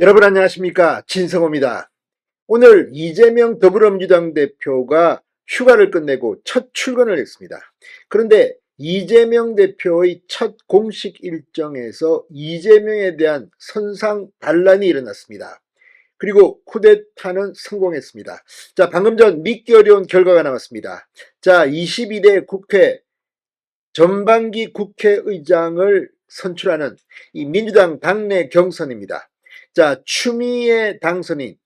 여러분 안녕하십니까, 진성호입니다. 오늘 이재명 더불어민주당 대표가 휴가를 끝내고 첫 출근을 했습니다. 그런데 이재명 대표의 첫 공식 일정에서 이재명에 대한 선상 반란이 일어났습니다. 그리고 쿠데타는 성공했습니다. 자, 방금 전 믿기 어려운 결과가 나왔습니다. 자, 22대 국회 전반기 국회의장을 선출하는 이 민주당 당내 경선입니다. 자, 추미애 당선인,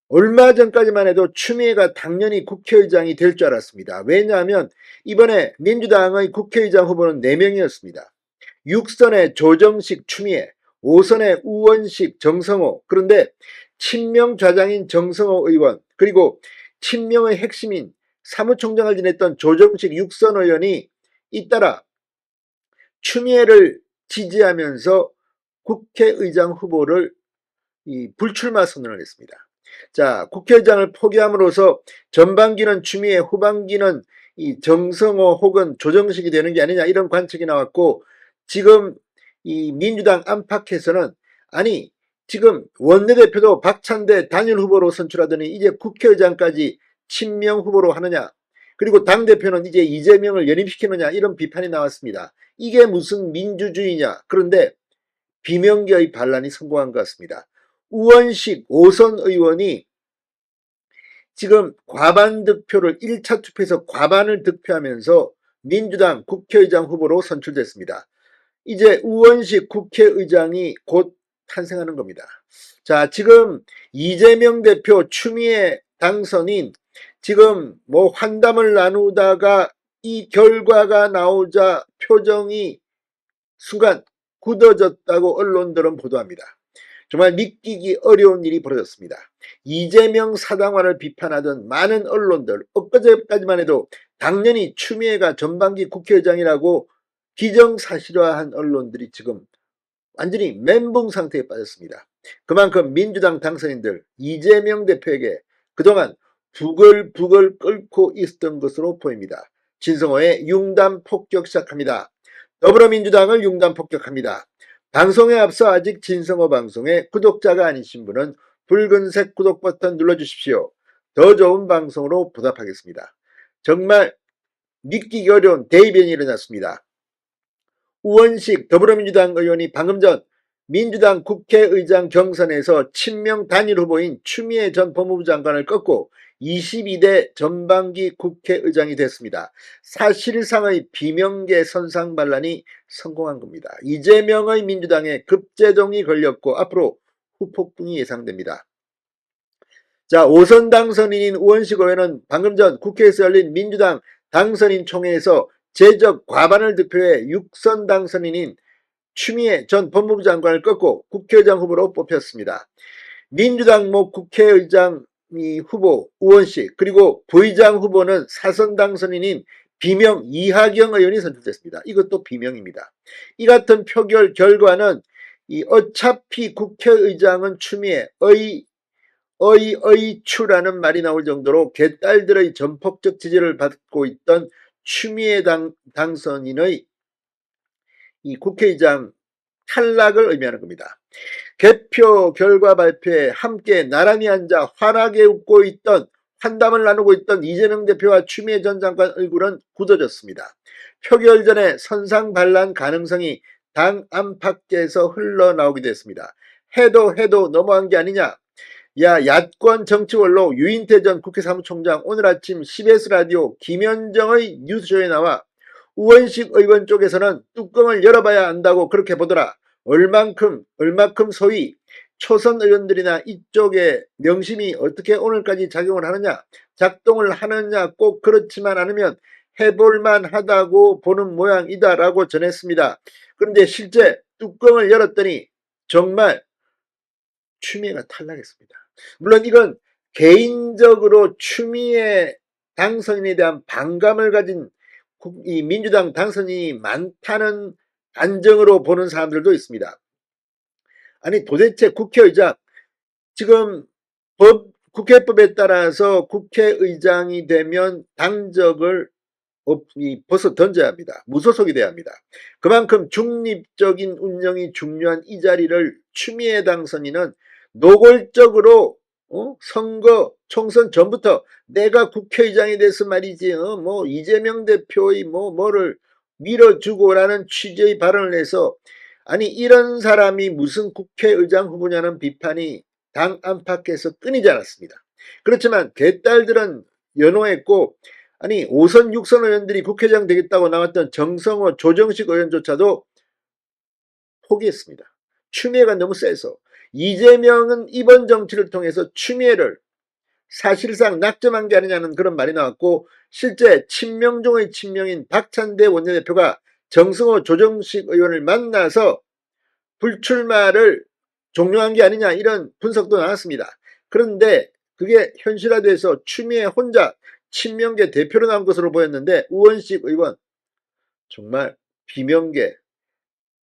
얼마 전까지만 해도 추미애가 당연히 국회의장이 될 줄 알았습니다. 왜냐하면 이번에 민주당의 국회의장 후보는 4명이었습니다. 6선에 조정식, 추미애, 5선에 우원식, 정성호. 그런데 친명 좌장인 정성호 의원, 그리고 친명의 핵심인 사무총장을 지냈던 조정식 6선 의원이 잇따라 추미애를 지지하면서 국회의장 후보를 불출마 선언을 했습니다. 자, 국회의장을 포기함으로써 전반기는 추미애, 후반기는 이 정성호 혹은 조정식이 되는 게 아니냐, 이런 관측이 나왔고, 지금 이 민주당 안팎에서는 아니 지금 원내대표도 박찬대 단일 후보로 선출하더니 이제 국회의장까지 친명 후보로 하느냐, 그리고 당대표는 이제 이재명을 연임시키느냐, 이런 비판이 나왔습니다. 이게 무슨 민주주의냐. 그런데 비명계의 반란이 성공한 것 같습니다. 우원식 5선 의원이 지금 과반 득표를 1차 투표에서 과반을 득표하면서 민주당 국회의장 후보로 선출됐습니다. 이제 우원식 국회의장이 곧 탄생하는 겁니다. 자, 지금 이재명 대표 추미애 당선인 지금 뭐 환담을 나누다가 이 결과가 나오자 표정이 순간 굳어졌다고 언론들은 보도합니다. 정말 믿기기 어려운 일이 벌어졌습니다. 이재명 사당화를 비판하던 많은 언론들, 엊그제까지만 해도 당연히 추미애가 전반기 국회의장이라고 기정사실화한 언론들이 지금 완전히 멘붕 상태에 빠졌습니다. 그만큼 민주당 당선인들 이재명 대표에게 그동안 부글부글 끓고 있었던 것으로 보입니다. 진성호의 융단 폭격 시작합니다. 더불어민주당을 융단 폭격합니다. 방송에 앞서 아직 진성호 방송에 구독자가 아니신 분은 붉은색 구독 버튼 눌러주십시오. 더 좋은 방송으로 보답하겠습니다. 정말 믿기기 어려운 대이변이 일어났습니다. 우원식 더불어민주당 의원이 방금 전 민주당 국회의장 경선에서 친명 단일 후보인 추미애 전 법무부 장관을 꺾고 22대 전반기 국회의장이 됐습니다. 사실상의 비명계 선상 반란이 성공한 겁니다. 이재명의 민주당에 급제동이 걸렸고 앞으로 후폭풍이 예상됩니다. 자, 5선 당선인인 우원식 의원은 방금 전 국회에서 열린 민주당 당선인 총회에서 제적 과반을 득표해 6선 당선인인 추미애 전 법무부 장관을 꺾고 국회의장 후보로 뽑혔습니다. 민주당 국회의장 후보 우원식, 그리고 부의장 후보는 4선 당선인인 비명 이하경 의원이 선출됐습니다. 이것도 비명입니다. 이 같은 표결 결과는 어차피 국회의장은 추미애의 추라는 말이 나올 정도로 개딸들의 전폭적 지지를 받고 있던 추미애 당선인의 이 국회의장 탈락을 의미하는 겁니다. 개표 결과 발표에 함께 나란히 앉아 환하게 웃고 있던, 환담을 나누고 있던 이재명 대표와 추미애 전 장관 얼굴은 굳어졌습니다. 표결 전에 선상 반란 가능성이 당 안팎에서 흘러나오기도 했습니다. 해도 너무한 게 아니냐. 야, 야권 정치원로 유인태 전 국회 사무총장 오늘 아침 CBS 라디오 김현정의 뉴스쇼에 나와 우원식 의원 쪽에서는 뚜껑을 열어봐야 안다고 그렇게 보더라. 얼만큼 소위 초선 의원들이나 이쪽의 명심이 어떻게 오늘까지 작동을 하느냐, 꼭 그렇지만 않으면 해볼만 하다고 보는 모양이다라고 전했습니다. 그런데 실제 뚜껑을 열었더니 정말 추미애가 탈락했습니다. 물론 이건 개인적으로 추미애 당선인에 대한 반감을 가진 이 민주당 당선인이 많다는 안정으로 보는 사람들도 있습니다. 아니 도대체 국회의장, 지금 국회법에 따라서 국회의장이 되면 당적을 벗어 던져야 합니다. 무소속이 돼야 합니다. 그만큼 중립적인 운영이 중요한 이 자리를 추미애 당선인은 노골적으로 선거 총선 전부터 내가 국회의장이 돼서 말이지 뭐 이재명 대표의 뭐를 밀어주고라는 취지의 발언을 해서 아니 이런 사람이 무슨 국회의장 후보냐는 비판이 당 안팎에서 끊이지 않았습니다. 그렇지만 개딸들은 연호했고 아니 5선 6선 의원들이 국회의장 되겠다고 나왔던 정성호 조정식 의원조차도 포기했습니다. 추미애가 너무 세서. 이재명은 이번 정치를 통해서 추미애를 사실상 낙점한 게 아니냐는 그런 말이 나왔고 실제 친명 중의 친명인 박찬대 원내대표가 정성호 조정식 의원을 만나서 불출마를 종료한 게 아니냐 이런 분석도 나왔습니다. 그런데 그게 현실화돼서 추미애 혼자 친명계 대표로 나온 것으로 보였는데 우원식 의원 정말 비명계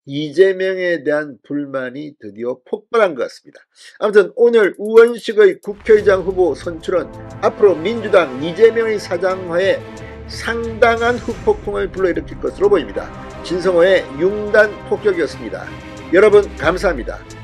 이재명에 대한 불만이 드디어 폭발한 것 같습니다. 아무튼 오늘 우원식의 국회의장 후보 선출은 앞으로 민주당 이재명의 사장화에 상당한 후폭풍을 불러일으킬 것으로 보입니다. 진성호의 융단 폭격이었습니다. 여러분 감사합니다.